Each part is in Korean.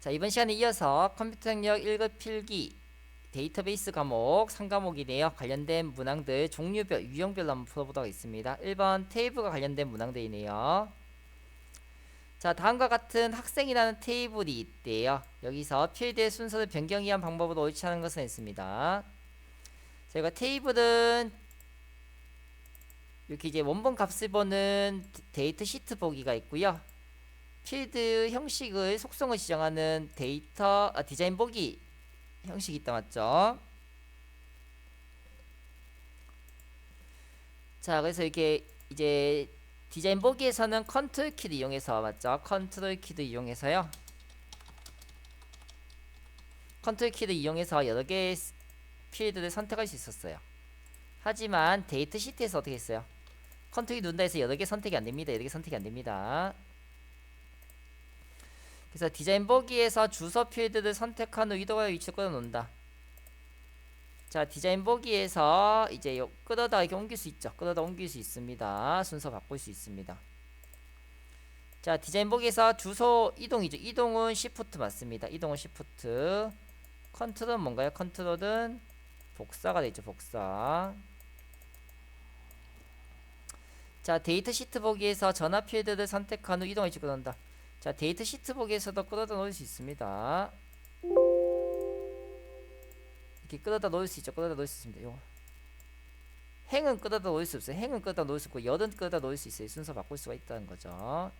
자, 이번 시간에 이어서 컴퓨터 능력 1급 필기 데이터베이스 과목 3과목이네요. 관련된 문항들 종류별, 유형별로 한번 풀어보도록 하겠습니다. 1번 테이블과 관련된 문항들이네요. 자, 다음과 같은 학생이라는 테이블이 있대요. 여기서 필드의 순서를 변경이 한 방법으로 옳지 않은 것은 있습니다. 저희가 테이블은 이렇게 이제 원본 값을 보는 데이터 시트 보기가 있고요. 필드 형식을 속성을 지정하는 디자인 보기 형식이 있다 맞죠? 자, 그래서 이렇게 이제 디자인 보기에서는 컨트롤 키를 이용해서 맞죠? 컨트롤 키를 이용해서요. 컨트롤 키를 이용해서 여러 개의 필드를 선택할 수 있었어요. 하지만 데이터 시트에서 어떻게 했어요? 컨트롤 키 누른다 해서 여러 개 선택이 안 됩니다. 여러 개 선택이 안 됩니다. 그래서 디자인 보기에서 주소 필드를 선택한 후 이동하여 위치를 끌어놓는다. 자, 디자인 보기에서 이제 끌어다 이렇게 옮길 수 있죠. 끌어다 옮길 수 있습니다. 순서 바꿀 수 있습니다. 자, 디자인 보기에서 주소 이동이죠. 이동은 Shift 맞습니다. 이동은 Shift. 컨트롤은 뭔가요? 컨트롤은 복사가 되죠. 복사. 자, 데이터 시트 보기에서 전화 필드를 선택한 후 이동을 끌어놓는다. 자, 데이터 시트 보기에서도 끌어다 놓을 수 있습니다. 이렇게 끌어다 놓을 수 있죠. 끌어다 놓을 수 있습니다. 요거. 행은 끌어다 놓을 수 없어요. 행은 끌어다 놓을 수 있고 열은 끌어다 놓을 수 있어요. 순서 바꿀 수가 있다는 거죠.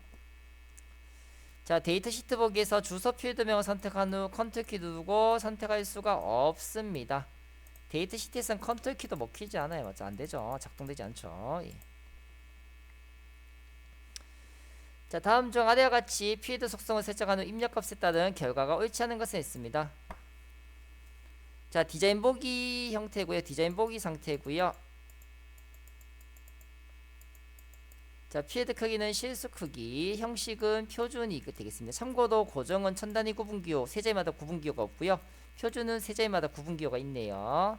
자, 데이터 시트 보기에서 주소 필드명을 선택한 후 컨트롤 키 누르고 선택할 수가 없습니다. 데이터 시트에서는 컨트롤 키도 먹히지 않아요. 맞죠? 안 되죠. 작동되지 않죠. 예. 자, 다음 중 아래와 같이 필드 속성을 설정한 후 입력값에 따른 결과가 옳지 않은 것은 있습니다. 자, 디자인 보기 형태고요. 디자인 보기 상태고요. 자, 필드 크기는 실수 크기, 형식은 표준이 되겠습니다. 참고로 고정은 천 단위 구분기호, 세자리마다 구분기호가 없고요. 표준은 세자리마다 구분기호가 있네요.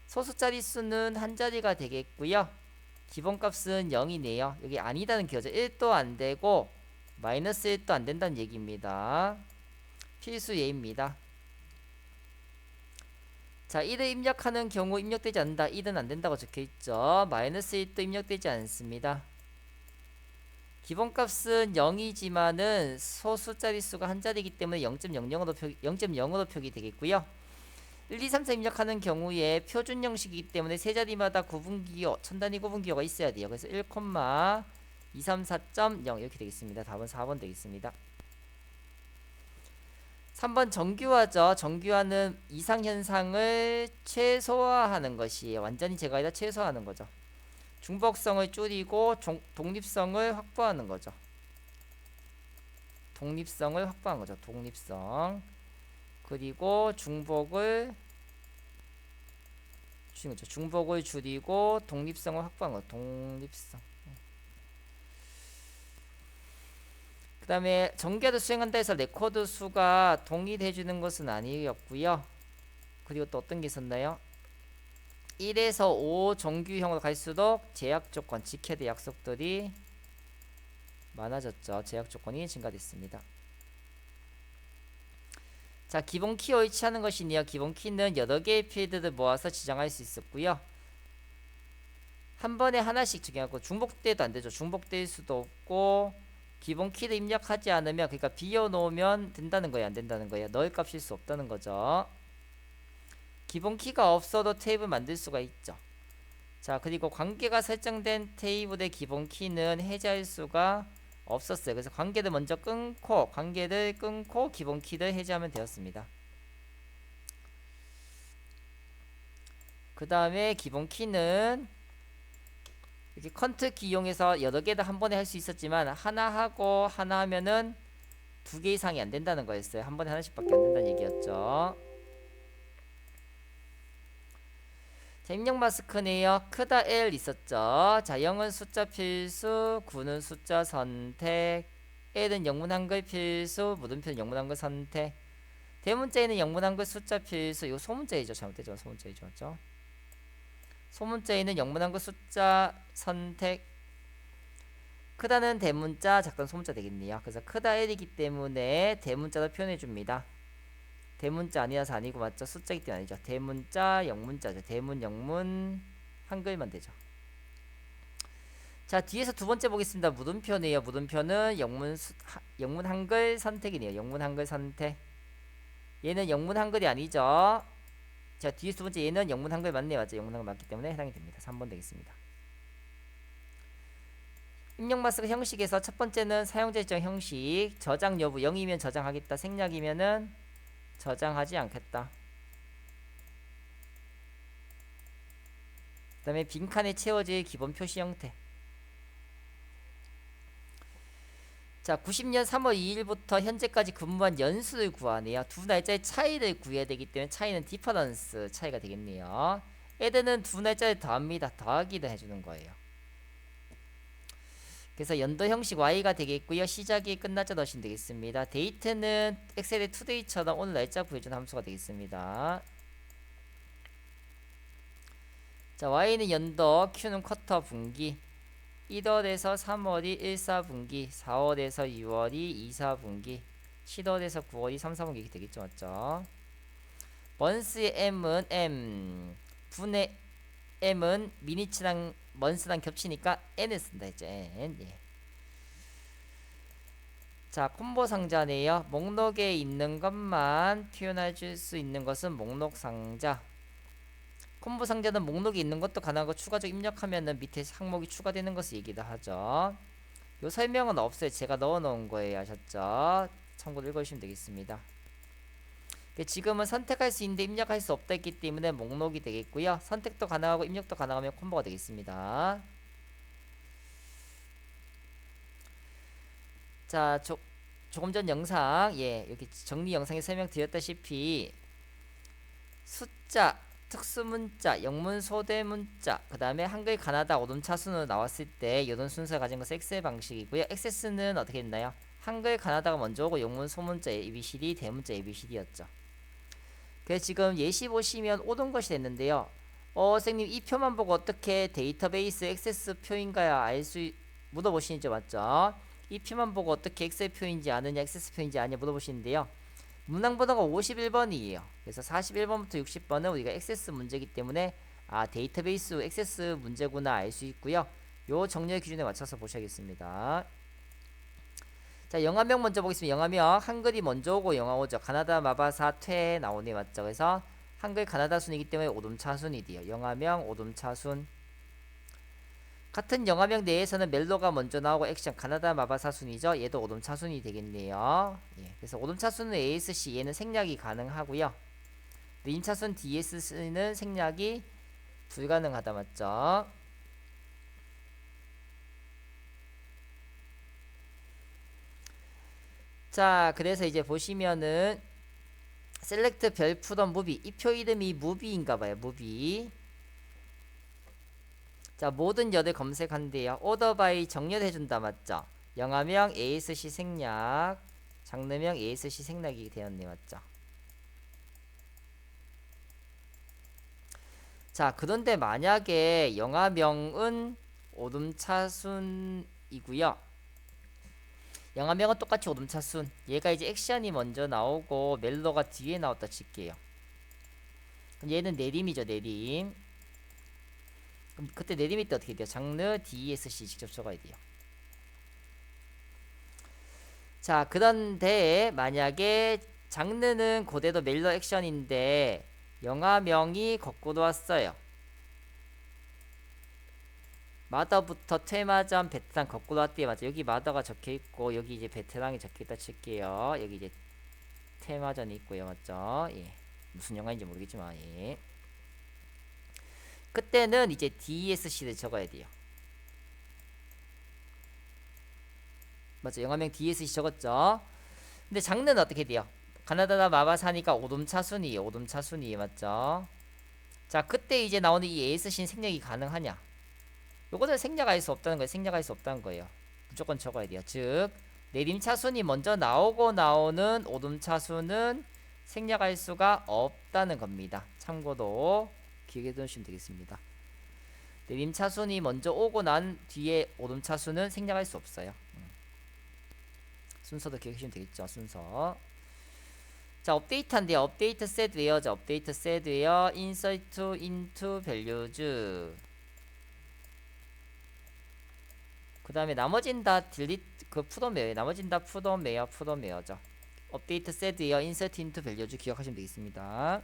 소수 자릿수는 한 자리가 되겠고요. 기본값은 0이네요. 여기 아니다는 기호죠. 1도 안 되고 마이너스 1도 안 된다는 얘기입니다. 필수 예입니다. 자, 1을 입력하는 경우 입력되지 않는다. 1은 안 된다고 적혀 있죠. 마이너스 1도 입력되지 않습니다. 기본값은 0이지만은 소수 자릿수가 한 자리이기 때문에 0.0으로 표기되겠고요. 1, 2, 3, 4 입력하는 경우에 표준 형식이기 때문에 세 자리마다 구분기호, 천단위 구분기호가 있어야 돼요. 그래서 1, 234.0 이렇게 되겠습니다. 답은 4번 되겠습니다. 3번 정규화죠. 정규화는 이상현상을 최소화하는 것이에요. 완전히 제가 아니라 최소화하는 거죠. 중복성을 줄이고 독립성을 확보하는 거죠. 독립성을 확보하는 거죠. 독립성. 그리고 중복을 줄이는 거죠. 중복을 줄이고 독립성을 확보하는 거죠. 독립성. 그 다음에 정규화를 수행한다 해서 레코드 수가 동일해주는 것은 아니었고요. 그리고 또 어떤 게 있었나요? 1에서 5 정규형으로 갈수록 제약 조건, 지켜야 될 약속들이 많아졌죠. 제약 조건이 증가됐습니다. 자, 기본 키 옳지 않은 것이네요. 기본 키는 여러 개의 필드를 모아서 지정할 수 있었고요. 한 번에 하나씩 적용하고 중복돼도 안 되죠. 중복될 수도 없고 기본 키를 입력하지 않으면 그러니까 비워놓으면 된다는 거예요. 안 된다는 거예요. 넣을 값일 수 없다는 거죠. 기본 키가 없어도 테이블 만들 수가 있죠. 자, 그리고 관계가 설정된 테이블의 기본 키는 해제할 수가 없었어요. 그래서 관계를 끊고 기본 키를 해제하면 되었습니다. 그 다음에 기본 키는 이렇게 컨트롤 키 이용해서 여러 개를 한 번에 할 수 있었지만 하나 하고 하나 하면은 두 개 이상이 안 된다는 거였어요. 한 번에 하나씩밖에 안 된다는 얘기였죠. 자, 입력 마스크네요. 크다 L 있었죠. 자, 0은 숫자 필수, 9는 숫자 선택, L은 영문 한글 필수, 물음표는 영문 한글 선택. 대문자에는 영문 한글 숫자 필수. 이거 소문자이죠. 잘못되죠. 소문자이죠. 맞죠? 소문자에는 영문 한글 숫자 선택. 크다는 대문자, 작다는 소문자 되겠네요. 그래서 크다 L이기 때문에 대문자로 표현해 줍니다. 대문자 아니라서 아니고 맞죠? 숫자이기 때문에 아니죠. 대문자, 영문자죠. 대문, 영문, 한글만 되죠. 자, 뒤에서 두 번째 보겠습니다. 물음표네요. 물음표는 영문 한글 선택이네요. 영문 한글 선택. 얘는 영문 한글이 아니죠. 자, 뒤에 두 번째 얘는 영문 한글 맞네요. 맞죠? 영문 한글 맞기 때문에 해당이 됩니다. 3번 되겠습니다. 입력 마스크 형식에서 첫 번째는 사용자 지정 형식. 저장 여부 0이면 저장하겠다. 생략이면은 저장하지 않겠다. 그 다음에 빈칸에 채워질 기본 표시 형태. 자, 90년 3월 2일부터 현재까지 근무한 연수를 구하네요. 두 날짜의 차이를 구해야 되기 때문에 차이는 디퍼런스 차이가 되겠네요. 애드는 두 날짜를 더합니다. 더하기를 해주는 거예요. 그래서 연도 형식 Y가 되겠고요. 시작이 끝날자 넣으시면 되겠습니다. 데이트는 엑셀의 투데이처럼 오늘 날짜 구해주는 함수가 되겠습니다. 자, Y는 연도, Q는 쿼터 분기. 1월에서 3월이 1사분기, 4월에서 6월이 2사분기, 7월에서 9월이 3사분기 이렇게 되겠죠. 맞죠? 먼스의 M은 M, 분의 M은 미니츠랑 먼스랑 겹치니까 N을 쓴다 했죠. N. 예. 자, 콤보 상자네요. 목록에 있는 것만 표현해 줄 수 있는 것은 목록 상자. 콤보 상자는 목록에 있는 것도 가능하고 추가적으로 입력하면은 밑에 항목이 추가되는 것을 얘기를 하죠. 요 설명은 없어요. 제가 넣어 놓은 거예요. 아셨죠? 참고로 읽어주시면 되겠습니다. 지금은 선택할 수 있는데 입력할 수 없다 했기 때문에 목록이 되겠고요. 선택도 가능하고 입력도 가능하면 콤보가 되겠습니다. 자, 조금 전 영상, 예, 여기 정리 영상에 설명드렸다시피 숫자, 특수문자, 영문 소대문자, 그 다음에 한글 가나다 오름차순으로 나왔을 때 이런 순서를 가진 것은 엑셀 방식이고요. 액세스는 어떻게 했나요? 한글 가나다가 먼저 오고 영문 소문자 ABCD, 대문자 ABCD였죠. 그래서 지금 예시 보시면 옳은 것이 됐는데요. 선생님 이 표만 보고 어떻게 데이터베이스 액세스 표인가요? 물어보시죠. 맞죠? 이 표만 보고 어떻게 엑셀 표인지 아느냐, 액세스 표인지 아느냐 물어보시는데요. 문항번호가 51번이에요. 그래서 41번부터 60번은 우리가 액세스 문제이기 때문에 데이터베이스 액세스 문제구나 알 수 있고요. 요 정렬 기준에 맞춰서 보셔야겠습니다. 자, 영화명 먼저 보겠습니다. 영화명 한글이 먼저 오고 영화 오죠. 가나다 마바사 퇴 나오네. 맞죠? 그래서 한글 가나다 순이기 때문에 오름차순이 돼요. 영화명 오름차순. 같은 영화명 내에서는 멜로가 먼저 나오고 액션 가나다 마바사 순이죠. 얘도 오름차순이 되겠네요. 예, 그래서 오름차순은 ASC 얘는 생략이 가능하고요. 임차순 DSC는 생략이 불가능하다. 맞죠? 자, 그래서 이제 보시면은 셀렉트 별푸던 무비, 이 표 이름이 무비인가봐요. 무비. 자, 모든 열을 검색한대요. 오더 바이 정렬해준다. 맞죠? 영화명 ASC 생략, 장르명 ASC 생략이 되었네. 맞죠? 자, 그런데 만약에 영화명은 오름차순이고요. 영화명은 똑같이 오름차순. 얘가 이제 액션이 먼저 나오고 멜로가 뒤에 나왔다 칠게요. 그럼 얘는 내림이죠. 내림. 그럼 그때 내림이 때 어떻게 돼요? 장르 DSC 직접 적어야 돼요. 자, 그런데 만약에 장르는 그대로 멜로 액션인데 영화명이 거꾸로 왔어요. 마더부터 퇴마전 베테랑 거꾸로 왔대요. 맞죠? 여기 마더가 적혀있고 여기 이제 베테랑이 적혀있다 칠게요. 여기 이제 퇴마전이 있고요. 맞죠? 예. 무슨 영화인지 모르겠지만 예. 그때는 이제 DSC를 적어야 돼요. 맞죠? 영화명 DSC 적었죠? 근데 장르는 어떻게 돼요? 가나다나 마바사니까 오름차순이에요. 오름차순이에요. 맞죠? 자, 그때 이제 나오는 이 ASC는 생략이 가능하냐? 요거는 생략할 수 없다는 거예요. 생략할 수 없다는 거예요. 무조건 적어야 돼요. 즉 내림차순이 먼저 나오고 나오는 오름차순은 생략할 수가 없다는 겁니다. 참고로 기억해 두시면 되겠습니다. 내림 차순이 먼저 오고 난 뒤에 오름 차순은 생략할 수 없어요. 순서도 기억하시면 되겠죠. 순서. 자, 업데이트한대요. 업데이트 set where. 자, 업데이트 set where insert into values. 그 다음에 나머진 다 딜리트 그 푸더메어. 나머진 다 푸더메어죠. 업데이트 set where insert into values 기억하시면 되겠습니다.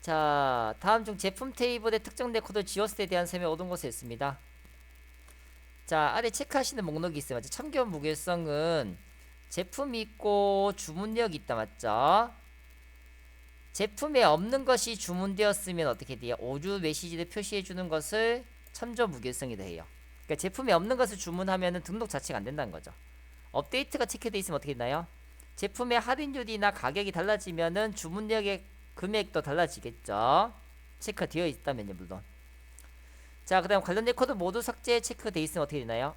자, 다음 중 제품 테이블의 특정 레코드 지웠을 때 대한 설명 얻은 것을 했습니다. 자, 아래 체크하시는 목록이 있어요. 맞죠? 참견 무결성은 제품이 있고 주문력이 있다. 맞죠? 제품에 없는 것이 주문되었으면 어떻게 돼요? 오류 메시지를 표시해주는 것을 참조 무결성이다 해요. 그러니까 제품에 없는 것을 주문하면 등록 자체가 안 된다는 거죠. 업데이트가 체크되어 있으면 어떻게 되나요? 제품의 할인율이나 가격이 달라지면은 주문력의 금액도 달라지겠죠. 체크되어 있다면요, 물론. 자, 그 다음 관련 레코드 모두 삭제 체크되어 있으면 어떻게 되나요?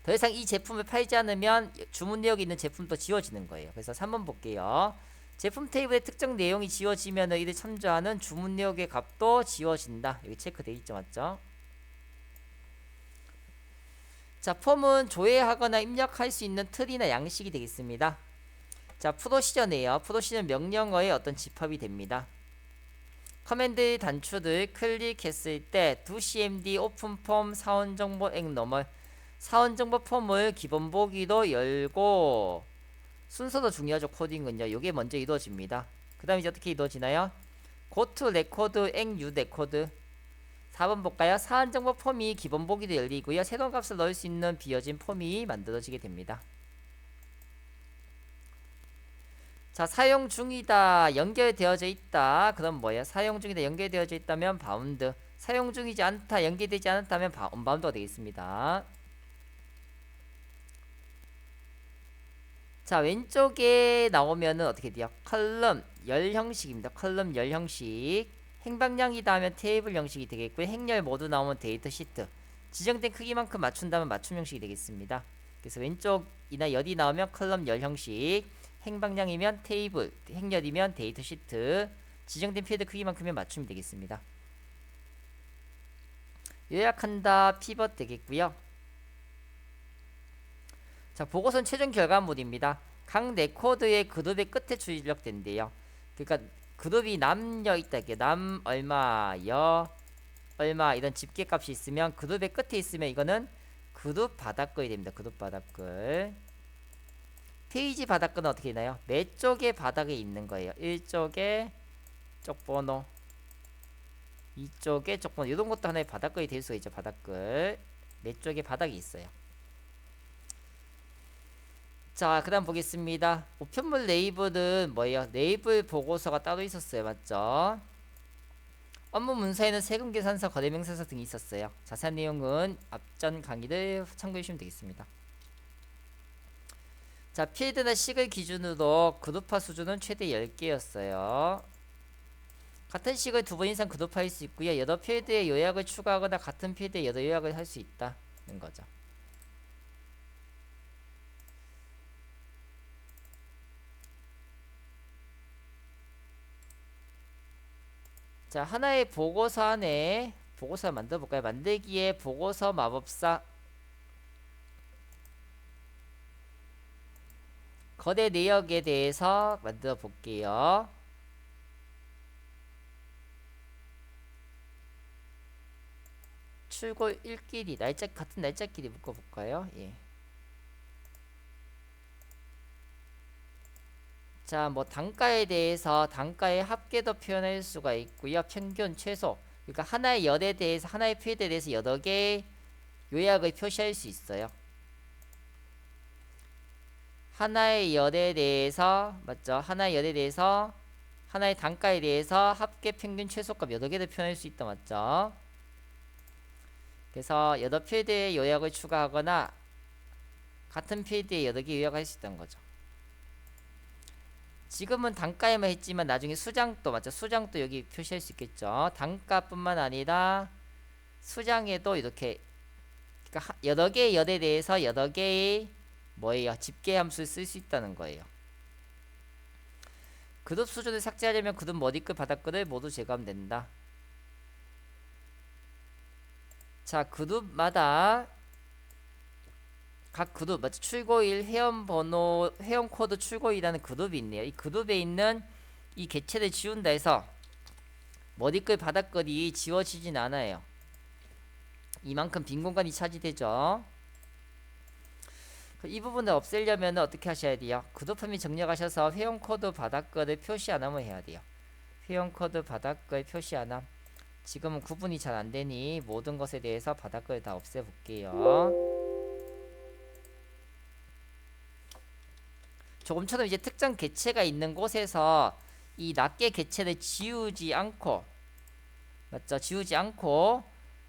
더 이상 이 제품을 팔지 않으면 주문 내역이 있는 제품도 지워지는 거예요. 그래서 3번 볼게요. 제품 테이블의 특정 내용이 지워지면 이를 참조하는 주문 내역의 값도 지워진다. 여기 체크되어 있죠, 맞죠? 자, 폼은 조회하거나 입력할 수 있는 틀이나 양식이 되겠습니다. 자, 프로시저네요. 프로시저는 명령어의 어떤 집합이 됩니다. 커맨드 단추를 클릭했을 때 doCMD 오픈폼 사원정보 액너멀 사원정보 폼을 기본 보기로 열고 순서도 중요하죠. 코딩은요. 요게 먼저 이루어집니다. 그 다음에 이제 어떻게 이루어지나요? 고투 레코드 액뉴 레코드 4번 볼까요? 사원정보 폼이 기본 보기로 열리고요. 새로운 값을 넣을 수 있는 비어진 폼이 만들어지게 됩니다. 자, 사용 중이다, 연결되어져 있다. 그럼 뭐예요? 사용 중이다, 연결되어져 있다면 바운드. 사용 중이지 않다, 연결되지 않았다면 언바운드가 되겠습니다. 자, 왼쪽에 나오면은 어떻게 돼요? 컬럼 열 형식입니다. 컬럼 열 형식. 행방량이다 하면 테이블 형식이 되겠고요. 행렬 모두 나오면 데이터 시트. 지정된 크기만큼 맞춘다면 맞춤 형식이 되겠습니다. 그래서 왼쪽이나 열이 나오면 컬럼 열 형식. 행방량이면 테이블, 행렬이면 데이터 시트, 지정된 필드 크기만큼면 맞춤이 되겠습니다. 요약한다, 피벗 되겠고요. 자, 보고서는 최종 결과물입니다. 각 레코드의 그룹의 끝에 출력된대요. 그러니까 그룹이 남여 있다, 이렇게 남 얼마, 여 얼마 이런 집계값이 있으면 그룹의 끝에 있으면 이거는 그룹 바닥글이 됩니다. 그룹 바닥글. 페이지 바닥글은 어떻게 되나요? 매 쪽의 바닥에 있는 거예요. 1쪽에 쪽번호, 2쪽에 쪽번호. 이런 것도 하나의 바닥글이 될 수가 있죠. 바닥글. 매 쪽에 바닥이 있어요. 자, 그 다음 보겠습니다. 우편물 레이블은 뭐예요? 레이블 보고서가 따로 있었어요. 맞죠? 업무 문서에는 세금 계산서, 거래명세서 등이 있었어요. 자세한 내용은 앞전 강의를 참고해 주시면 되겠습니다. 자, 필드나 식을 기준으로 그룹화 수준은 최대 10개였어요. 같은 식을 2번 이상 그룹화할 수 있고요. 여러 필드에 요약을 추가하거나 같은 필드에 여러 요약을 할 수 있다는 거죠. 자, 하나의 보고서 안에 보고서를 만들어 볼까요? 만들기에 보고서 마법사 거대 내역에 대해서 만들어 볼게요. 출고 일끼리 같은 날짜끼리 묶어 볼까요? 예. 자, 뭐 단가에 대해서 단가의 합계도 표현할 수가 있고요. 평균, 최소. 그러니까 하나의 열에 대해서 하나의 필드에 대해서 여러 개의 요약을 표시할 수 있어요. 하나의 열에 대해서 맞죠? 하나의 열에 대해서 하나의 단가에 대해서 합계, 평균, 최소값 여러 개를 표현할 수 있다. 맞죠? 그래서 여러 필드에 요약을 추가하거나 같은 필드에 여러 개 요약할 수 있다는 거죠. 지금은 단가에만 했지만 나중에 수장도 맞죠? 수장도 여기 표시할 수 있겠죠. 단가뿐만 아니라 수장에도 이렇게 그러니까 여러 개의 열에 대해서 여러 개의 뭐예요? 집계 함수를 쓸 수 있다는 거예요. 그룹 수준을 삭제하려면 그룹 머리끝 바닥글을 모두 제거하면 된다. 자, 그룹마다 각 그룹 맞죠? 출고일 회원 번호 회원 코드 출고일이라는 그룹이 있네요. 이 그룹에 있는 이 객체를 지운다 해서 머리글 바닥글이 지워지진 않아요. 이만큼 빈 공간이 차지되죠. 이 부분을 없애려면 어떻게 하셔야 돼요? 그룹함이 정렬하셔서 회원 코드 바닥글을 표시 안 하면 해야 돼요. 회원 코드 바닥글 표시 안 함. 지금은 구분이 잘 안되니 모든 것에 대해서 바닥글 다 없애볼게요. 조금처럼 이제 특정 객체가 있는 곳에서 이 낱개 객체를 지우지 않고 맞죠? 지우지 않고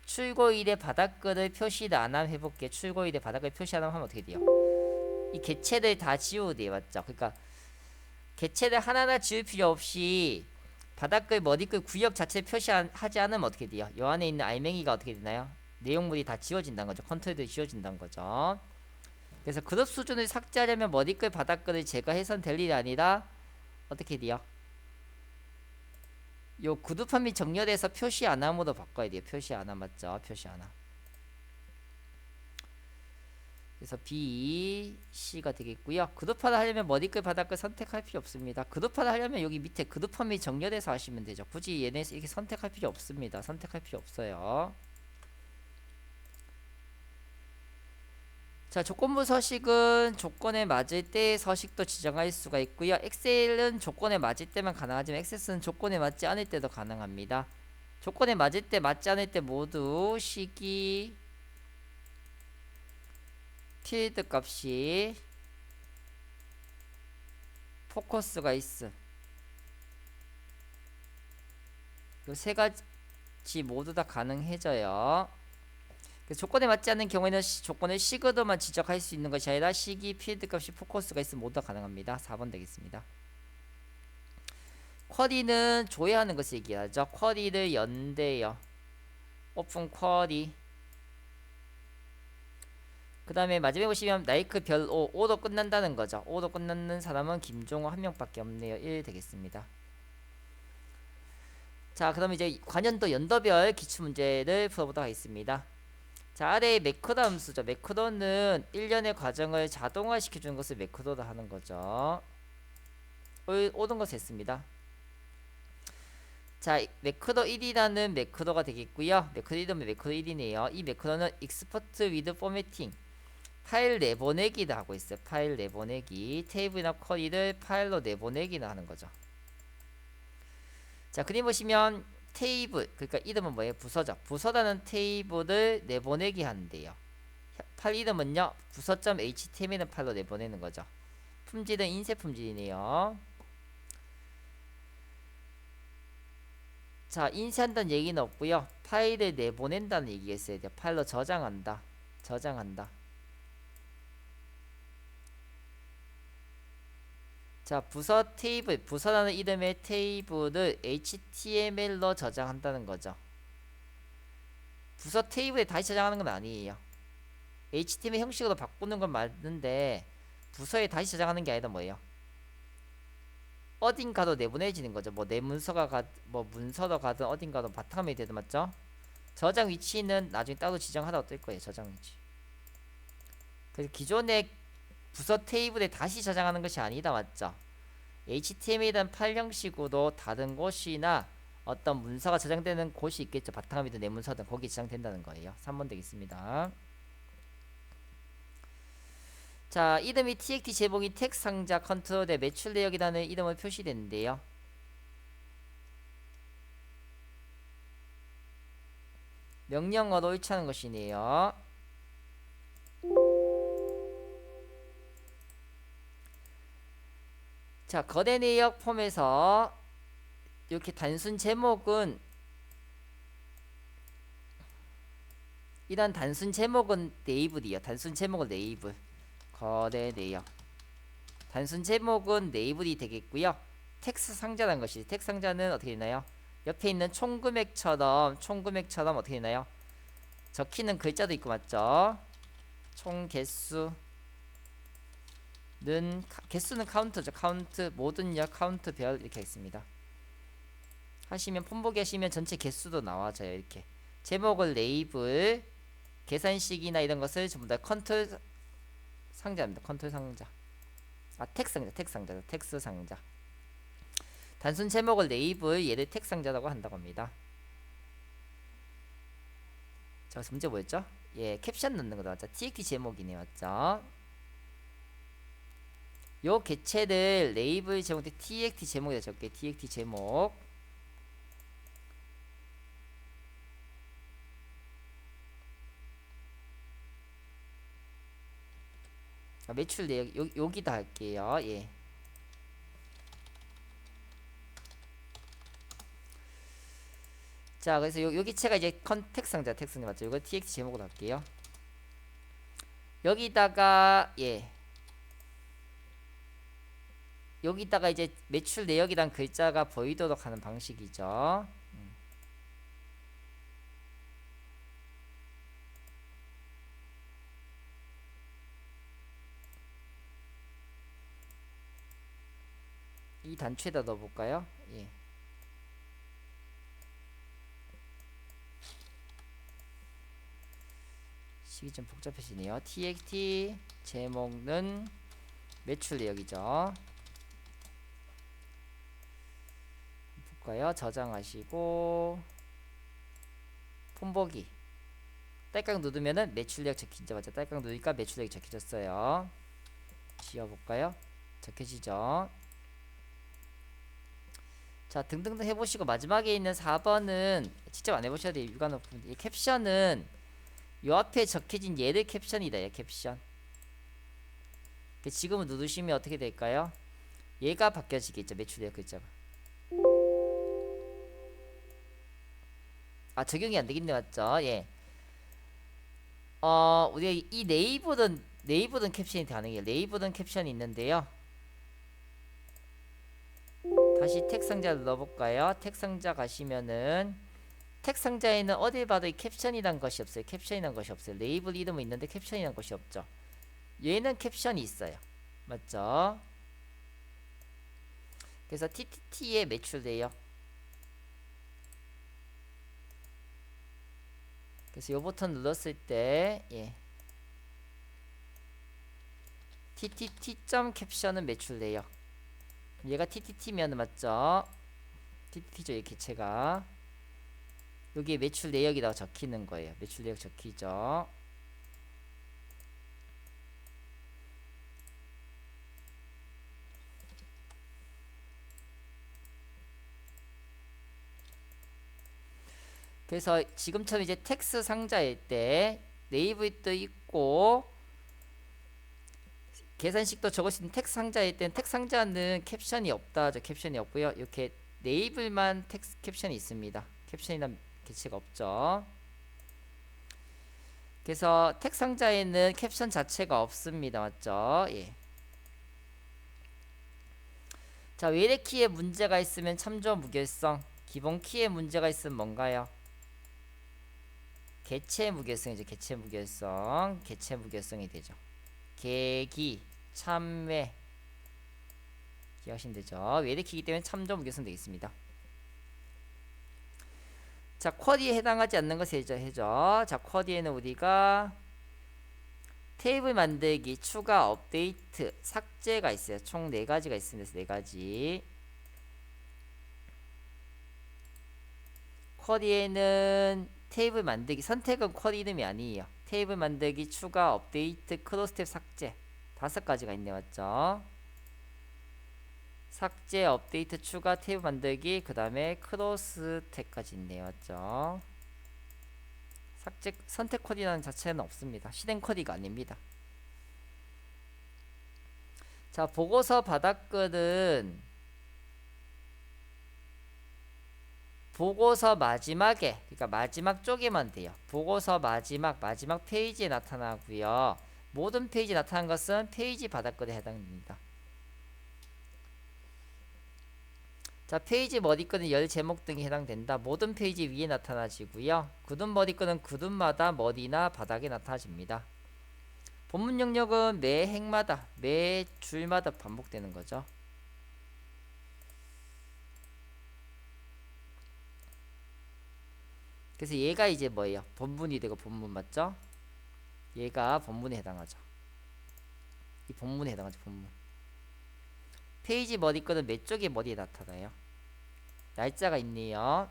출고일의 바닥글을 표시를 안 함 해볼게. 출고일의 바닥글 표시 안 함 하면 어떻게 돼요? 이 객체들 다 지우돼요. 맞죠? 그러니까 객체들 하나하나 지울 필요 없이 바닥글 머리글 구역 자체를 표시하지 않으면 어떻게 돼요? 요 안에 있는 알맹이가 어떻게 되나요? 내용물이 다 지워진다는 거죠. 컨트롤들이 지워진다는 거죠. 그래서 그룹 수준을 삭제하려면 머리글 바닥글을 제거해선 될 일이 아니라 어떻게 돼요? 요 그룹함이 정렬해서 표시 안 함으로 바꿔야 돼요. 표시 안 함 맞죠? 표시 안 함. 그래서 B, C가 되겠고요. 그룹화를 하려면 머리글 바닥글 선택할 필요 없습니다. 그룹화를 하려면 여기 밑에 그룹함이 정렬해서 하시면 되죠. 굳이 얘네 이렇게 선택할 필요 없습니다. 선택할 필요 없어요. 자, 조건부 서식은 조건에 맞을 때 서식도 지정할 수가 있고요. 엑셀은 조건에 맞을 때만 가능하지만 액세스는 조건에 맞지 않을 때도 가능합니다. 조건에 맞을 때 맞지 않을 때 모두 시기 필드 값이 포커스가 있음. 이 세 가지 모두 다 가능해져요. 조건에 맞지 않는 경우에는 조건을 시그더만 지적할 수 있는 것이 아니라 시기 필드 값이 포커스가 있으면 모두 다 가능합니다. 4번 되겠습니다. 쿼리는 조회하는 것을 얘기하죠. 쿼리를 연대요. 오픈 쿼리. 그 다음에 마지막에 보시면 나이크 별 5, 5로 끝난다는 거죠. 5로 끝나는 사람은 김종호 한 명밖에 없네요. 1 되겠습니다. 자, 그럼 이제 관련도 연도별 기출문제를 풀어보도록 하겠습니다. 자, 아래에 매크로 함수죠. 매크로는 일련의 과정을 자동화시켜주는 것을 매크로로 하는 거죠. 옳은 거 됐습니다. 자, 매크로 1이라는 매크로가 되겠고요. 매크로 1이면 매크로 1이네요. 이 매크로는 export with formatting 파일 내보내기를 하고 있어요. 파일 내보내기. 테이블이나 쿼리를 파일로 내보내기를 하는 거죠. 자, 그림 보시면 테이블, 그러니까 이름은 뭐예요? 부서죠. 부서라는 테이블을 내보내기 하는데요. 파일 이름은요, 부서.html이라는 파일로 내보내는 거죠. 품질은 인쇄 품질이네요. 자, 인쇄한다는 얘기는 없고요. 파일을 내보낸다는 얘기가 있어야 돼요. 파일로 저장한다. 저장한다. 자, 부서 테이블, 부서라는 이름의 테이블을 HTML로 저장한다는 거죠. 부서 테이블에 다시 저장하는 건 아니에요. HTML 형식으로 바꾸는 건 맞는데 부서에 다시 저장하는 게 아니라 뭐예요? 어딘가로 내보내지는 거죠. 뭐 내 문서가 뭐 문서로 가든 어딘가로 바탕화면이 되든 맞죠? 저장 위치는 나중에 따로 지정하라고 뜰 거예요. 저장 위치. 그래서 기존의 부서 테이블에 다시 저장하는 것이 아니다. 맞죠? HTML이란 파일 형식으로 다른 곳이나 어떤 문서가 저장되는 곳이 있겠죠. 바탕화면이든 내 문서든 거기 저장된다는 거예요. 3번 되겠습니다. 자, 이름이 txt 제목이 텍스트 상자 컨트롤에 매출 내역이라는 이름을 표시되는데요. 명령어로 일치하는 것이네요. 자, 거래 내역 폼에서 이렇게 단순 제목은 이런 단순 제목은 네이블이요. 단순 제목은 네이블. 거래 내역. 단순 제목은 네이블이 되겠고요. 텍스트 상자라는 것이 텍스트 상자는 어떻게 되나요? 옆에 있는 총금액처럼 어떻게 되나요? 적히는 글자도 있고 맞죠? 총 개수는 카운트죠. 카운트 모든요 카운트 별 이렇게 있습니다. 하시면 폼보기 하시면 전체 개수도 나와져요. 이렇게 제목을 네이블 계산식이나 이런 것을 전부 다 컨트롤 상자입니다. 컨트롤 상자. 아, 텍스 상자, 텍스 상자, 텍스 상자. 단순 제목을 레이블, 얘를 텍스 상자라고 한다고 합니다. 자, 그래서 문제 뭐였죠? 예, 캡션 넣는 거다. 맞죠? txt 제목이네, 맞죠? 요 개체를 레이블 제목 txt 제목에다 적게 txt 제목. 자, 매출 내역 여기다 할게요. 예. 자, 그래서 요 개체가 이제 컨텍스 상자, 텍스 상자 맞죠? 이거 txt 제목으로 할게요. 여기다가 예. 여기다가 이제 매출 내역이란 글자가 보이도록 하는 방식이죠. 이 단추에다 넣어볼까요? 예. 식이 좀 복잡해지네요. txt 제목은 매출 내역이죠. 볼까요? 저장하시고 폰보기 딸깍 누르면은 매출 내역 적힌죠. 맞죠? 딸깍 누르니까 매출 내역이 적혀졌어요. 지워볼까요? 적혀지죠. 자, 등등등 해보시고 마지막에 있는 4번은 직접 안 해보셔야 돼요. 유가 높은 이 캡션은 요 앞에 적혀진 얘를 캡션이다. 얘 캡션. 지금은 누르시면 어떻게 될까요? 얘가 바뀌어지겠죠. 매출 내역 글자가. 아, 적용이 안 되겠네. 맞죠? 예. 우리가 이 네이버든 캡션이 가능해요. 네이버든 캡션이 있는데요. 다시 텍 상자를 넣어볼까요? 텍 상자 가시면은 텍 상자에는 어딜 봐도 이 캡션이란 것이 없어요. 캡션이란 것이 없어요. 레이블 이름은 있는데 캡션이란 것이 없죠. 얘는 caption이 있어요. 맞죠? 그래서 TTT에 매출돼요. 그래서 요 버튼 눌렀을 때 예. TTT.caption은 매출돼요. 얘가 TTT면 맞죠? TTT죠, 이 개체가. 여기에 매출 내역이라고 적히는 거예요. 매출 내역 적히죠. 그래서 지금처럼 이제 텍스 상자일 때 네이버도 있고 계산식도 적을 수 있는 텍스 상자일 땐 텍스 상자는 캡션이 없다. 저 캡션이 없고요. 이렇게 네이블만 텍스 캡션이 있습니다. 캡션이란 개체가 없죠. 그래서 텍스 상자에는 캡션 자체가 없습니다. 맞죠? 예. 자, 외래 키에 문제가 있으면 참조 무결성. 기본 키에 문제가 있으면 뭔가요? 개체 무결성이죠. 개체 무결성. 개체 무결성이 되죠. 계기, 참외 기억하시면 되죠. 외래키이기 때문에 참조 무결성 되겠습니다. 자, 쿼리에 해당하지 않는 것을 해죠. 자, 쿼리에는 우리가 테이블 만들기, 추가, 업데이트, 삭제가 있어요. 총 4가지가 있습니다. 4가지. 쿼리에는 테이블 만들기, 선택은 쿼리 이름이 아니에요. 테이블 만들기, 추가, 업데이트, 크로스텝, 삭제 5가지가 있네. 맞죠? 삭제, 업데이트, 추가, 테이블 만들기, 그 다음에 크로스텝까지 있네요. 맞죠? 삭제, 선택 쿼리라는 자체는 없습니다. 실행 쿼리가 아닙니다. 자, 보고서 바닥글은 보고서 마지막에, 그러니까 마지막 쪽에만 돼요. 보고서 마지막 페이지에 나타나고요. 모든 페이지에 나타난 것은 페이지 바닥글에 해당됩니다. 자, 페이지 머리글은 열 제목 등이 해당된다. 모든 페이지 위에 나타나지고요. 그룹 머리글은 그룹마다 머리나 바닥에 나타집니다. 본문 영역은 매 행마다, 매 줄마다 반복되는 거죠. 그래서 얘가 이제 뭐예요? 본문이 되고 본문 맞죠? 얘가 본문에 해당하죠. 이 본문에 해당하죠. 본문. 페이지 머리글은 몇 쪽의 머리에 나타나요? 날짜가 있네요.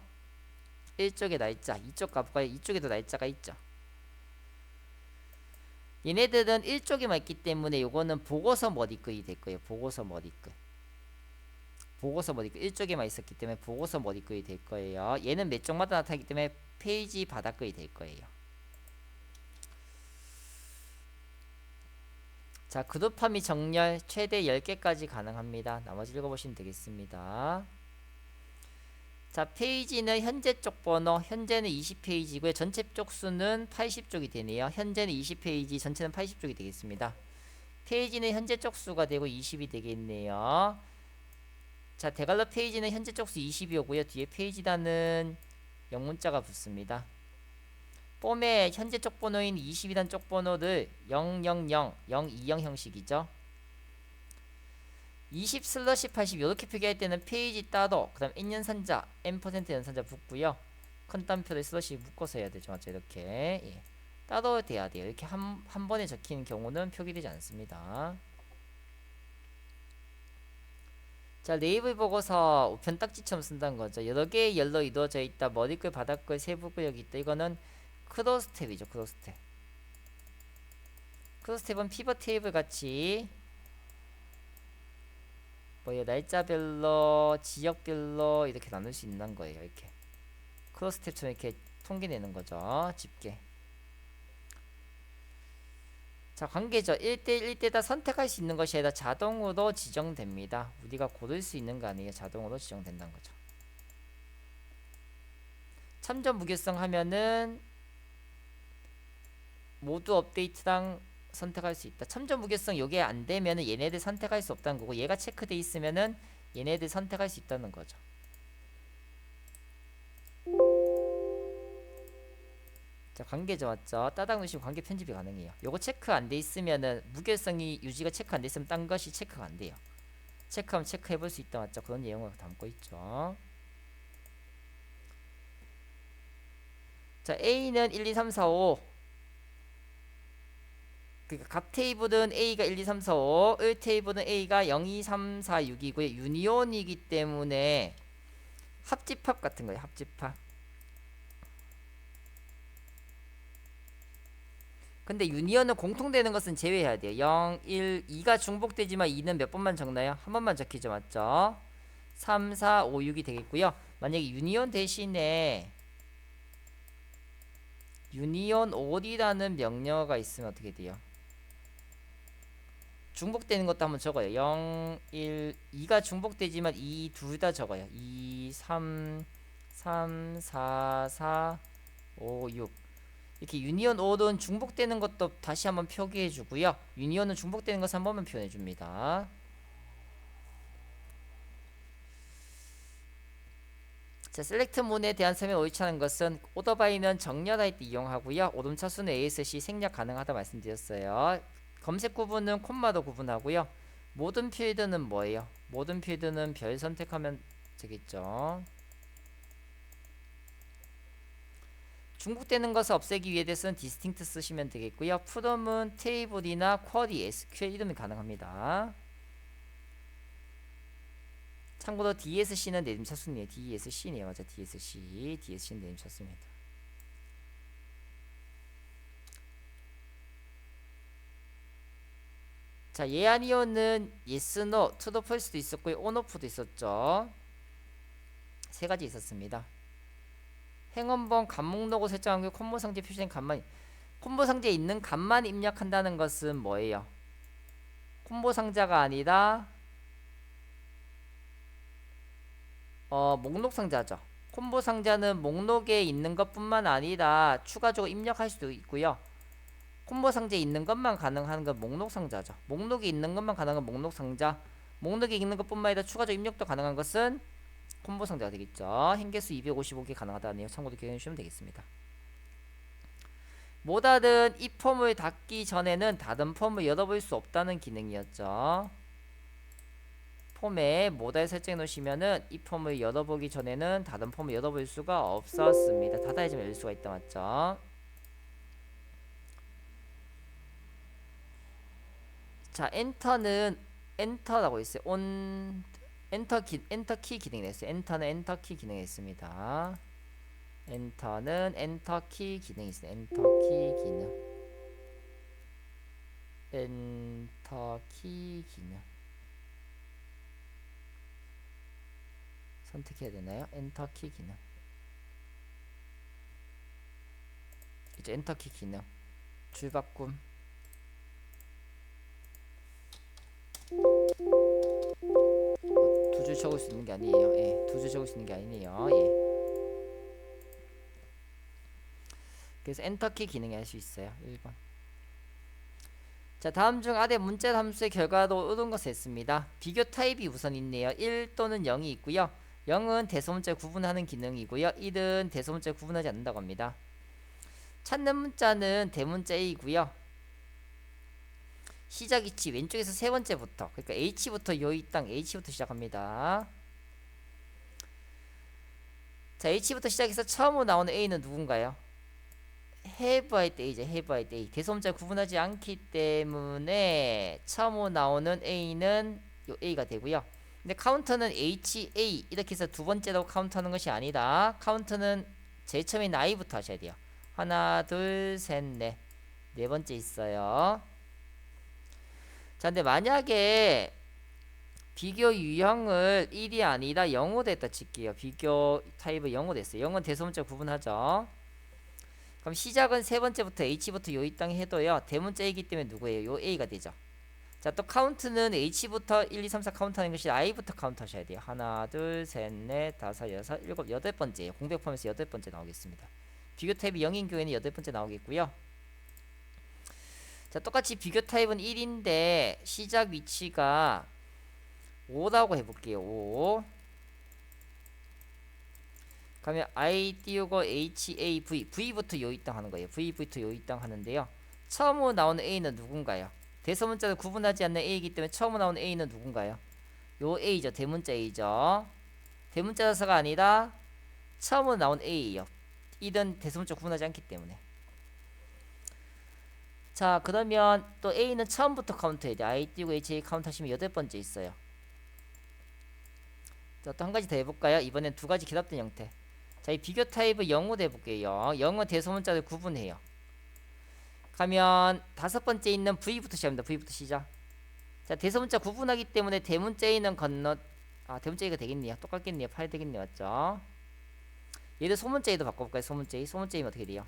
1쪽에 날짜, 2쪽 가볼까요? 2쪽에도 날짜가 있죠. 얘네들은 1쪽에만 있기 때문에 요거는 보고서 머리글이 될 거예요. 보고서 머리글. 보고서 머리글 1쪽에만 있었기 때문에 보고서 머리글이 될 거예요. 얘는 몇 쪽마다 나타나기 때문에 페이지 바닥글이 될 거예요. 자, 그룹화 및 정렬 최대 10개까지 가능합니다. 나머지 읽어보시면 되겠습니다. 자, 페이지는 현재 쪽 번호, 현재는 20페이지고요. 전체 쪽수는 80쪽이 되네요. 현재는 20페이지, 전체는 80쪽이 되겠습니다. 페이지는 현재 쪽수가 되고 20이 되겠네요. 자, 데갈러 페이지는 현재 쪽수 20이 오고요. 뒤에 페이지단은 영문자가 붙습니다. 폼에 현재 쪽 번호인 20이란 쪽 번호를 000, 020 형식이죠. 20/80 이렇게 표기할 때는 페이지 따로 그 다음 N연산자 N% 연산자 붙고요. 큰 따옴표를 슬러시 묶어서 해야 되죠. 맞죠? 이렇게 예. 따로 돼야 돼요. 이렇게 한 번에 적히는 경우는 표기되지 않습니다. 자, 레이블 보고서 우편 딱지처럼 쓴다는 거죠. 여러 개의 열로 이루어져 있다. 머리글, 바닥글, 세부 구역이 있다. 이거는 크로스텝이죠. 크로스텝. 크로스텝은 피벗 테이블 같이 뭐예요? 날짜별로, 지역별로 이렇게 나눌 수 있는 거예요. 이렇게 크로스텝처럼 이렇게 통계내는 거죠. 집계. 자, 관계죠. 1대1, 1대다 선택할 수 있는 것이 아니라 자동으로 지정됩니다. 우리가 고를 수 있는 거 아니에요. 자동으로 지정된다는 거죠. 참조 무결성 하면은 모두 업데이트랑 선택할 수 있다. 참조 무결성 요게 안 되면은 얘네들 선택할 수 없다는 거고, 얘가 체크돼 있으면은 얘네들 선택할 수 있다는 거죠. 자, 관계죠. 맞죠? 따닥 누르시면 관계 편집이 가능해요. 요거 체크 안 돼 있으면은 무결성이 유지가 체크 안 돼 있으면 딴 것이 체크가 안 돼요. 체크하면 체크해 볼 수 있다. 맞죠? 그런 내용을 담고 있죠. 자, A는 1, 2, 3, 4, 5. 그러니까 각 테이블은 A가 1, 2, 3, 4, 5, 을 테이블은 A가 0, 2, 3, 4, 6이고요. 유니온이기 때문에 합집합 같은 거예요. 합집합. 근데 유니온은 공통되는 것은 제외해야 돼요. 0, 1, 2가 중복되지만 2는 몇 번만 적나요? 한 번만 적히죠. 맞죠? 3, 4, 5, 6이 되겠고요. 만약에 유니온 대신에 유니온 올이라는 명령어가 있으면 어떻게 돼요? 중복되는 것도 한번 적어요. 0, 1, 2가 중복되지만 2 둘 다 적어요. 2, 3, 3, 4, 4, 5, 6. 이렇게 유니온 올은 중복되는 것도 다시 한번 표기해 주고요. 유니온은 중복되는 것을 한 번만 표현해 줍니다. 자, 셀렉트 문에 대한 설명 옳지 않은 것은 오더바이는 정렬할 때 이용하고요. 오름차수는 ASC 생략 가능하다 말씀드렸어요. 검색 구분은 콤마로 구분하고요. 모든 필드는 뭐예요? 모든 필드는 별 선택하면 되겠죠. 중복되는 것을 없애기 위해서는 디스팅트 쓰시면 되겠고요. 프롬은 테이블이나 쿼리, SQL 이름이 가능합니다. 참고로 DSC는 내림차수네요. DSC네요. 맞아. DSC. DSC는 내림차수입니다. 자, 예아니오는 yes, no, true, false도 있었고요. on, off도 있었죠. 세 가지 있었습니다. 행원번 간목 로고 설정한 게 콤보 상자에 표시된 값만, 콤보 상자에 있는 값만 입력한다는 것은 뭐예요? 콤보 상자가 아니라 목록 상자죠. 콤보 상자는 목록에 있는 것뿐만 아니라 추가적으로 입력할 수도 있고요. 콤보 상자에 있는 것만 가능한 건 목록 상자죠. 목록에 있는 것만 가능한 목록 상자. 목록에 있는 것뿐만 아니라 추가적 입력도 가능한 것은 콤보 상자가 되겠죠. 행개수 255개 가능하다네요. 참고로 기억해 주시면 되겠습니다. 뭐다든 이 폼을 닫기 전에는 다른 폼을 열어볼 수 없다는 기능이었죠. 폼에 모달 설정해 놓으시면은 이 폼을 열어보기 전에는 다른 폼을 열어볼 수가 없었습니다. 닫아야지만 열 수가 있다. 맞죠? 자, 엔터는 엔터라고 있어요. 온 엔터 키 기능이 있어요. 엔터는 엔터 키 기능이 있습니다. 엔터는 엔터 키 기능이 있어요. 엔터 키 기능. 엔터 키 기능. 선택해야 되나요? 엔터 키 기능. 이제 엔터 키 기능. 줄 바꿈. 두 줄 적을 수 있는 게 아니에요. 예, 두 줄 적을 수 있는 게 아니네요. 예. 그래서 엔터키 기능이 할 수 있어요. 1번. 자, 다음 중 아래 문제 함수의 결과로 얻은 것을 했습니다. 비교 타입이 우선 있네요. 1 또는 0이 있고요. 0은 대소문자 구분하는 기능이고요. 1은 대소문자 구분하지 않는다고 합니다. 찾는 문자는 대문자 A이고요. 시작 위치 왼쪽에서 세 번째부터, 그러니까 H부터 요이 땅 H부터 시작합니다. 자, H부터 시작해서 처음으로 나오는 A는 누군가요? have 할 때 A죠. have 할 때 A. 대소문자 구분하지 않기 때문에 처음으로 나오는 A는 요 A가 되고요. 근데 카운터는 HA 이렇게 해서 두 번째로 카운트하는 것이 아니다. 카운트는 제일 처음에 있는 I부터 하셔야 돼요. 하나, 둘, 셋, 넷. 네 번째 있어요. 자, 근데 만약에 비교 유형을 1이 아니라 0으로 됐다 칠게요. 비교 타입을 0으로 됐어요. 0은 대소문자 구분하죠. 그럼 시작은 세 번째부터 H부터 요 이 땅 해도요. 대문자 A이기 때문에 누구예요? 요 A가 되죠. 자, 또 카운트는 H부터 1, 2, 3, 4 카운트하는 것이 I부터 카운트 하셔야 돼요. 하나, 둘, 셋, 넷, 다섯, 여섯, 일곱, 여덟 번째예요. 공백 포함해서 여덟 번째 나오겠습니다. 비교 타입이 0인 경우에는 여덟 번째 나오겠고요. 자, 똑같이 비교 타입은 1인데 시작 위치가 5라고 해볼게요. 5. 그러면 I 띄우고 HAV, V부터 요 이 땅 하는 거예요. V부터 요 이 땅 하는데요. 처음으로 나오는 A는 누군가요? 대소문자를 구분하지 않는 A이기 때문에 처음으로 나오는 A는 누군가요? 요 A죠. 대문자 A죠. 대문자서가 아니라 처음으로 나온 A예요. 이든 대소문자 구분하지 않기 때문에. 자, 그러면 또 A는 처음부터 카운트해야 돼. I 띄우고 HA 카운트 하시면 여덟 번째 있어요. 자, 또 한 가지 더 해볼까요? 이번엔 두 가지 결합된 형태. 자, 이 비교 타입을 0으로 해볼게요. 0은 대소문자를 구분해요. 가면 다섯 번째 있는 V부터 시작합니다. V부터 시작. 자, 대소문자 구분하기 때문에 대문자 A는 대문자 A가 되겠네요. 똑같겠네요. 8 되겠네요. 맞죠? 얘를 소문자 A도 바꿔볼까요? 소문자 A. 소문자 A는 어떻게 돼요?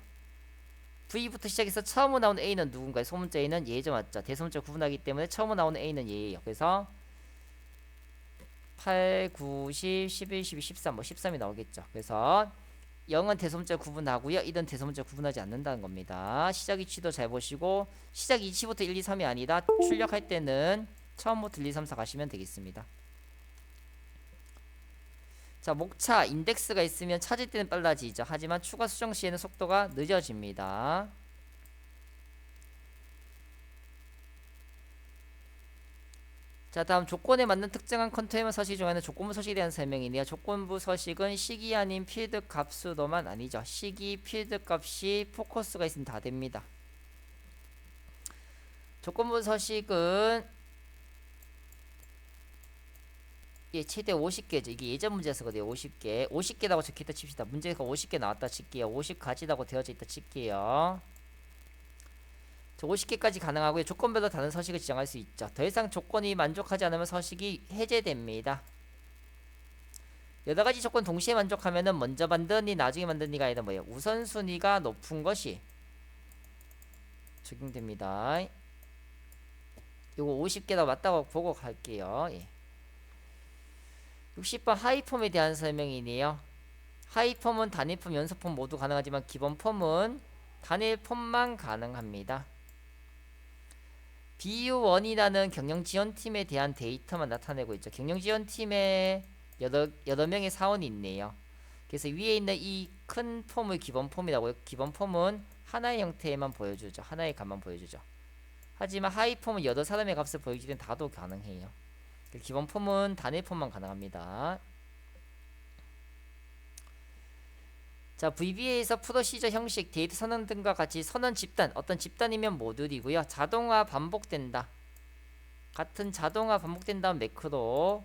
V부터 시작해서 처음으로 나오는 A는 누군가요? 소문자 A는 얘죠. 맞죠? 대소문자 구분하기 때문에 처음으로 나오는 A는 얘예요. 그래서 8, 9, 10, 11, 12, 13, 13이 나오겠죠. 그래서 0은 대소문자 구분하고요. 1은 대소문자 구분하지 않는다는 겁니다. 시작 위치도 잘 보시고 시작 위치부터 1, 2, 3이 아니라 출력할 때는 처음부터 1, 2, 3, 4 가시면 되겠습니다. 자, 목차 인덱스가 있으면 찾을 때는 빨라지죠. 하지만 추가 수정 시에는 속도가 늦어집니다. 자, 다음 조건에 맞는 특정한 컨테이너 서식 중에는 조건부 서식에 대한 설명이네요. 조건부 서식은 시기 아닌 필드 값으로만 아니죠. 시기 필드 값이 포커스가 있으면 다 됩니다. 조건부 서식은 최대 50개죠. 이게 예전 문제였거든요. 50개. 50개라고 적혀있다 칩시다. 문제가 50개 나왔다 칠게요. 50가지라고 되어져 있다 칠게요. 50개까지 가능하고요. 조건별로 다른 서식을 지정할 수 있죠. 더 이상 조건이 만족하지 않으면 서식이 해제됩니다. 여러가지 조건 동시에 만족하면은 먼저 만드니 나중에 만드니가 아니라 뭐예요? 우선순위가 높은 것이 적용됩니다. 요거 50개라고 맞다고 보고 갈게요. 60번 하이폼에 대한 설명이네요. 하이폼은 단일폼, 연속폼 모두 가능하지만 기본폼은 단일폼만 가능합니다. BU1이라는 경영지원팀에 대한 데이터만 나타내고 있죠. 경영지원팀에 여러 명의 사원이 있네요. 그래서 위에 있는 이 큰 폼을 기본폼이라고 해요. 기본폼은 하나의 형태에만 보여주죠. 하나의 값만 보여주죠. 하지만 하이폼은 여러 사람의 값을 보여주기 때문에 다도 가능해요. 기본폼은 단일폼만 가능합니다. 자, VBA에서 프로시저 형식, 데이터 선언 등과 같이 선언 집단, 어떤 집단이면 모듈이고요. 자동화 반복된다. 같은 자동화 반복된 다음 매크로,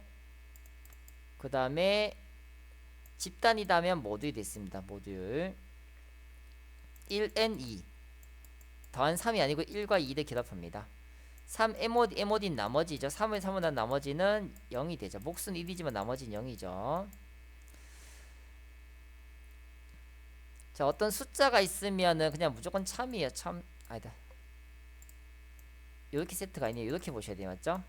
그 다음에 집단이다면 모듈이 됐습니다. 모듈 1n2 더한 3이 아니고 1과 2를 결합합니다. 3 MOD 나머지죠. 3을 3을 난 나머지는 0이 되죠. 몫은 1이지만 나머지는 0이죠. 자, 어떤 숫자가 있으면은 그냥 무조건 참이에요. 참, 아니다. 이렇게 세트가 아니에요. 이렇게 보셔야 돼요. 맞죠?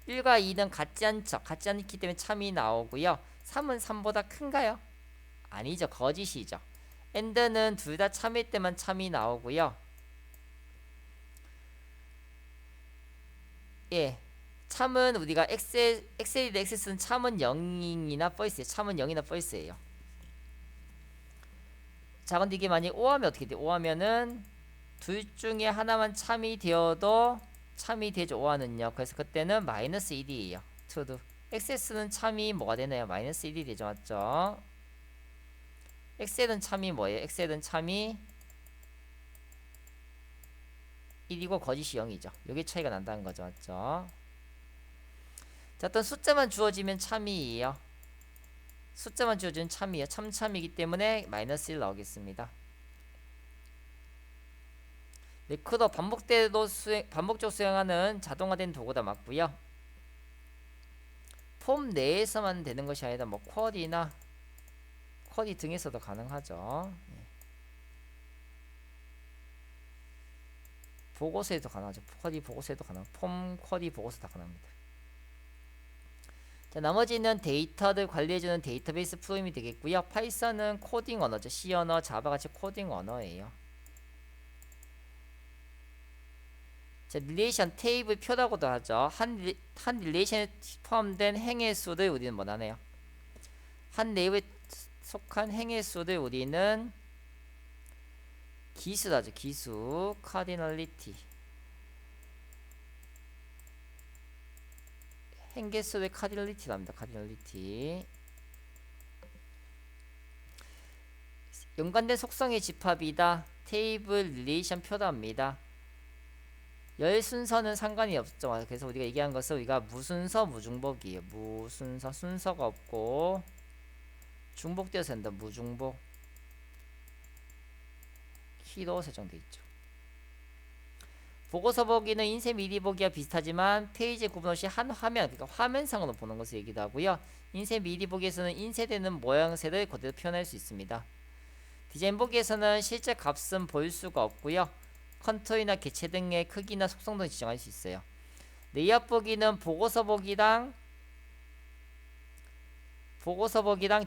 1과 2는 같지 않죠. 같지 않기 때문에 참이 나오고요. 3은 3보다 큰가요? 아니죠. 거짓이죠. AND는 둘 다 참일 때만 참이 나오고요. 예. 참은 우리가 엑셀이 엑세스는 참은 0이나 false예요. 참은 0이나 false예요. 자, 근데 이게 만약 O하면 어떻게 돼요? O하면은 둘 중에 하나만 참이 되어도 참이 되죠. O하는요. 그래서 그때는 마이너스 1이에요. true. 엑세스는 참이 뭐가 되나요? 마이너스 1이 되죠. 맞죠? 엑셀은 참이 뭐예요? 엑셀은 참이 1이고 거짓이 0이죠. 여기 차이가 난다는 거죠. 맞죠? 자, 어떤 숫자만 주어지면 참이에요. 숫자만 주어지면 참이에요. 참이기 때문에 마이너스 1 나오겠습니다. 매크로 반복적으로 수행하는 자동화된 도구다 맞고요. 폼 내에서만 되는 것이 아니라 뭐 쿼리나 쿼리 등에서도 가능하죠. 보고서에도 가능하죠. 쿼리 보고서에도 가능. 폼 쿼리 보고서 다 가능합니다. 자, 나머지는 데이터를 관리해주는 데이터베이스 프로그램이 되겠고요. 파이썬은 코딩 언어죠. C 언어, 자바 같이 코딩 언어예요. 자, 릴레이션 테이블 표라고도 하죠. 한 릴레이션에 포함된 행의 수를 우리는 뭐하네요? 한 네이버에 속한 행의 수를 우리는 기수라죠. 기수, 카디널리티. 행개수의 카디널리티랍니다. 카디널리티. 연관된 속성의 집합이다. 테이블 릴레이션 표답니다. 열 순서는 상관이 없죠. 그래서 우리가 얘기한 것은 우리가 무순서 무중복이에요. 무순서 순서가 없고 중복되어서 된다. 무중복. 키로 설정되어 있죠. 보고서 보기는 인쇄 미리 보기와 비슷하지만 페이지 구분 없이 한 화면, 그러니까 화면상으로 보는 것을 얘기도 하고요. 인쇄 미리 보기에서는 인쇄되는 모양새를 그대로 표현할 수 있습니다. 디자인 보기에서는 실제 값은 볼 수가 없고요. 컨트롤이나 개체 등의 크기나 속성 등 지정할 수 있어요. 레이아웃 보기는 보고서 보기랑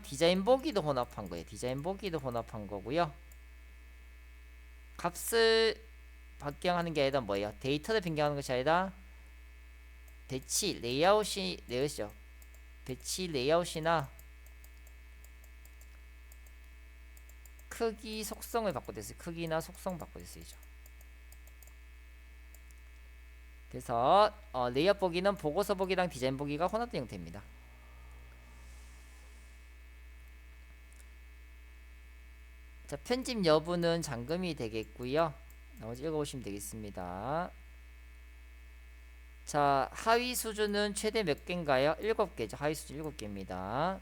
디자인 보기도 혼합한 거예요. 디자인 보기도 혼합한 거고요. 값을 변경하는 게 아니라 뭐예요? 데이터를 변경하는 것이 아니라 레이아웃이죠. 배치 레이아웃이나 크기 속성을 바꿔댔어요. 크기나 속성 바꿔댔어야죠. 그래서 레이아웃 보기는 보고서 보기랑 디자인 보기가 혼합된 형태입니다. 자, 편집 여부는 잠금이 되겠고요. 나머지 읽어보시면 되겠습니다. 자, 하위 수준은 최대 몇 개인가요? 7개죠. 하위 수준 7개입니다.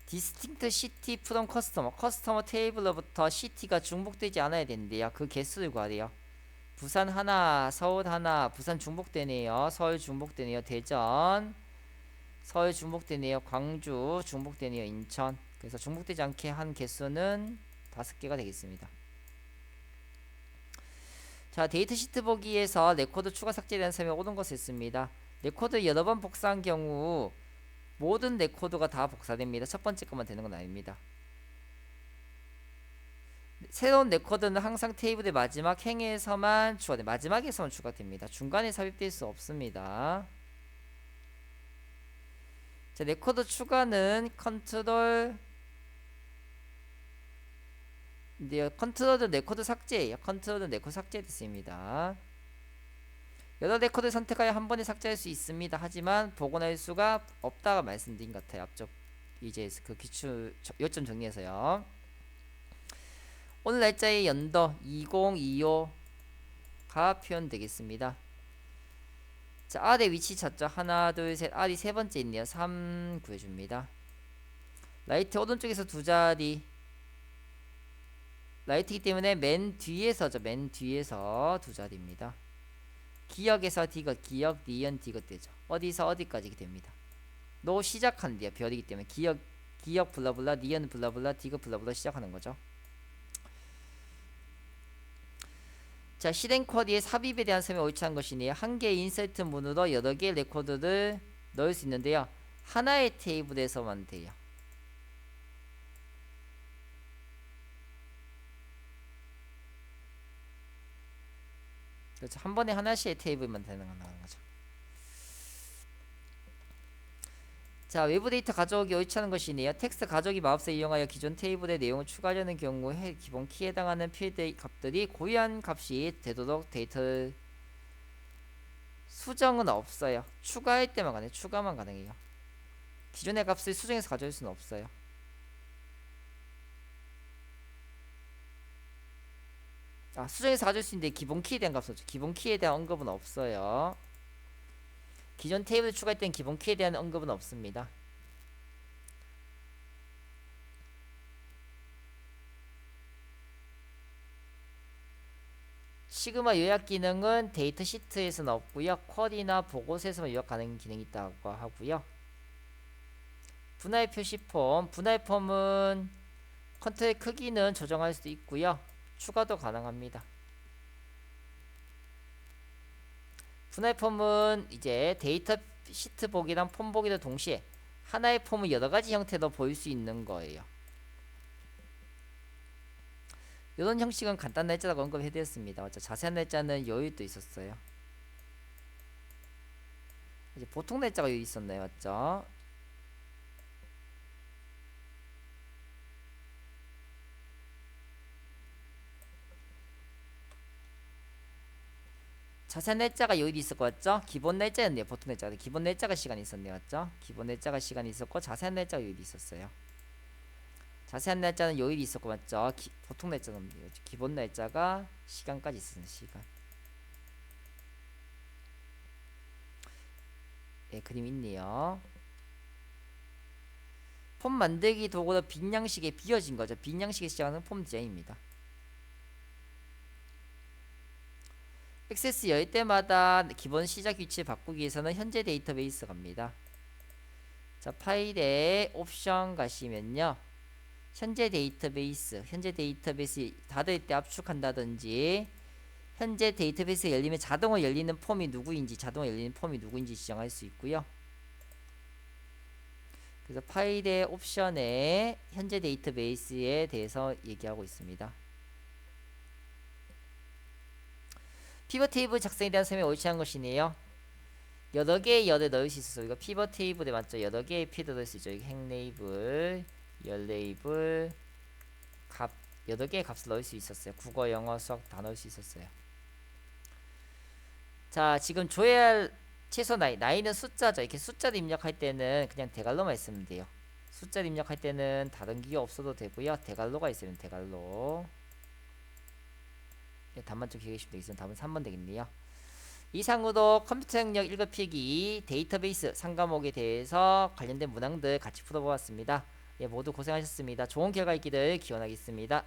디스팅트 시티 프롬 커스터머 테이블로부터 시티가 중복되지 않아야 되는데요. 그 개수를 구하래요. 부산 하나, 서울 하나, 부산 중복되네요. 서울 중복되네요. 대전, 서울 중복되네요. 광주 중복되네요. 인천. 그래서 중복되지 않게 한 개수는 5개가 되겠습니다. 자, 데이터 시트 보기에서 레코드 추가 삭제에 대한 설명 옳은 것을 했습니다. 레코드 여러 번 복사한 경우 모든 레코드가 다 복사됩니다. 첫 번째 것만 되는 건 아닙니다. 새로운 레코드는 항상 테이블의 마지막 행에서만 마지막에서만 추가됩니다. 중간에 삽입될 수 없습니다. 자, 레코드 추가는 컨트롤은 레코드 삭제예요. 컨트롤은 레코드 삭제됐습니다. 여러 레코드 선택하여 한 번에 삭제할 수 있습니다. 하지만 복원할 수가 없다가 말씀드린 것 같아요. 앞쪽 이제 그 기출 요점 정리해서요. 오늘 날짜의 연도 2025 가 표현되겠습니다. 자, R의 위치 찾죠. 하나, 둘, 셋. R이 세 번째 있네요. 3 구해줍니다. 라이트 오른쪽에서 두 자리. 라이트이기 때문에 맨 뒤에서죠. 맨 뒤에서 두 자리입니다. 기역에서 디귿, 기역, 니은, 디귿 되죠. 어디서 어디까지 됩니다. 노 시작한대요. 별이기 때문에 기역 블라블라, 니은 블라블라, 디귿 블라블라 시작하는 거죠. 자, 실행 쿼리의 삽입에 대한 설명이 옳지 않은 것이니 한 개의 인서트 문으로 여러 개의 레코드를 넣을 수 있는데요. 하나의 테이블에서만 돼요. 그렇죠. 한 번에 하나씩의 테이블만 되는 거죠. 자, 외부 데이터 가져오기 옳지 않은 것이네요. 텍스트 가져오기 마법을 이용하여 기존 테이블의 내용을 추가하려는 경우에 기본 키에 해당하는 필드 값들이 고유한 값이 되도록 데이터를 수정은 없어요. 추가할 때만 가능해요. 추가만 가능해요. 기존의 값을 수정해서 가져올 수는 없어요. 수정해서 가져올 수 있는데 기본 키에 대한 값은 없죠. 기본 키에 대한 언급은 없어요. 기존 테이블을 추가할 때는 기본 키에 대한 언급은 없습니다. 시그마 요약 기능은 데이터 시트에서는 없고요. 쿼리나 보고서에서만 요약 가능 기능이 있다고 하고요. 분할 표시 폼. 분할 폼은 컨트롤 크기는 조정할 수도 있고요. 추가도 가능합니다. 분할 폼은 이제 데이터 시트 보기랑 폼 보기도 동시에 하나의 폼을 여러 가지 형태로 보일 수 있는 거예요. 이런 형식은 간단 날짜라고 언급해드렸습니다. 자세한 날짜는 여유도 있었어요. 이제 보통 날짜가 여유 있었나요, 맞죠? 자세한 날짜가 여기 있을 것 같죠? 기본 날짜였네요. 보통 날짜가 기본 날짜가 시간이 있었네요. 맞죠? 기본 날짜가 시간이 있었고 자세한 날짜가 여기 있었어요. 자세한 날짜는 요일이 있었고 맞죠? 보통 날짜는 기본 날짜가 시간까지 있었는 시간. 네, 그림 있네요. 폼 만들기 도구로 빈 양식에 비어진 거죠. 빈 양식에 시작하는 폼 디자인입니다. 액세스 열 때마다 기본 시작 위치를 바꾸기 위해서는 현재 데이터베이스 갑니다. 자, 파일에 옵션 가시면요. 현재 데이터베이스 닫을 때 압축한다든지 현재 데이터베이스 열리면 자동으로 열리는 폼이 누구인지 지정할 수 있고요. 그래서 파일의 옵션에 현재 데이터베이스에 대해서 얘기하고 있습니다. 피벗 테이블 작성에 대한 설명이 옳지 않은 것이네요. 여러 개의 열을 넣을 수 있어서 이거 피벗 테이블에 맞죠? 여러 개의 필드 넣을 수 있죠. 이거 행 레이블, 열 레이블, 값 여러 개의 값을 넣을 수 있었어요. 국어, 영어, 수학 다 넣을 수 있었어요. 자, 지금 줘야 할 최소 나이는 숫자죠. 이렇게 숫자를 입력할 때는 그냥 대괄호만 있으면 돼요. 숫자를 입력할 때는 다른 기호 없어도 되고요. 대괄호가 있으면 대괄호. 답만 좀 기억해주시면 되겠습니다. 답은 3번 되겠네요. 이상으로 컴퓨터 능력 읽어필기 데이터베이스 3과목에 대해서 관련된 문항들 같이 풀어보았습니다. 모두 고생하셨습니다. 좋은 결과 있기를 기원하겠습니다.